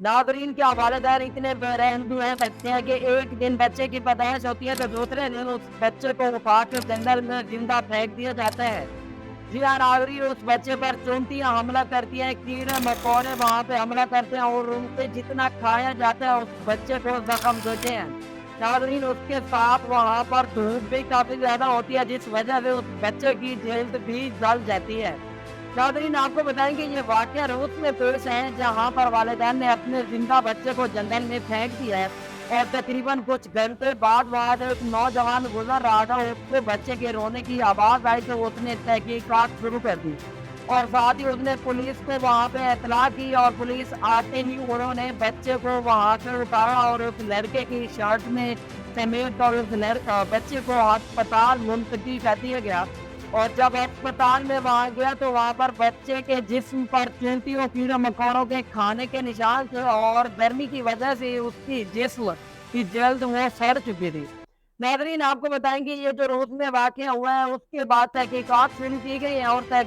नाज़रीन क्या वालिदैन इतने बेरहम हैं बच्चे हैं कि एक दिन बच्चे की पैदाइश होती है तो दूसरे दिन उस बच्चे को उठा के जंगल में जिंदा फेंक दिया जाता है। जी हाँ, नाज़रीन उस बच्चे पर चोंटियाँ हमला करती हैं, कीड़े मकोड़े वहाँ पे हमला करते हैं और उनसे जितना खाया जाता है उस बच्चे को जख्म देते हैं। नाज़रीन उसके साथ वहाँ पर धूप भी काफ़ी ज़्यादा होती है जिस वजह से उस बच्चे की जल्द भी जल जाती है। नाज़रीन आपको बताएं कि ये वाक़या रूस में पेश है जहाँ पर वालिदैन ने अपने ज़िंदा बच्चे को जंगल में फेंक दिया है और तकरीबन कुछ घंटे बाद वहाँ से एक नौजवान गुजर रहा था, उसको बच्चे के रोने की आवाज़ आई तो उसने तहकीकात शुरू कर दी और साथ ही उसने पुलिस को वहाँ पे इत्तला की और पुलिस आते ही उन्होंने बच्चे को वहाँ से उतारा और उस लड़के की शर्ट में समेट और उस बच्चे को अस्पताल मुंतकिल कर दिया गया। और जब अस्पताल में वहाँ गया तो वहाँ पर बच्चे के जिस्म पर चींटियों कीड़े मकोड़ों के खाने के निशान थे और गर्मी की वजह से उसकी जिस्म की जल्द वो सड़ चुकी थी। नाज़रीन आपको बताएंगे ये जो रूस में वाक़या हुआ है उसके बाद तहकीकात शुरू की गई है और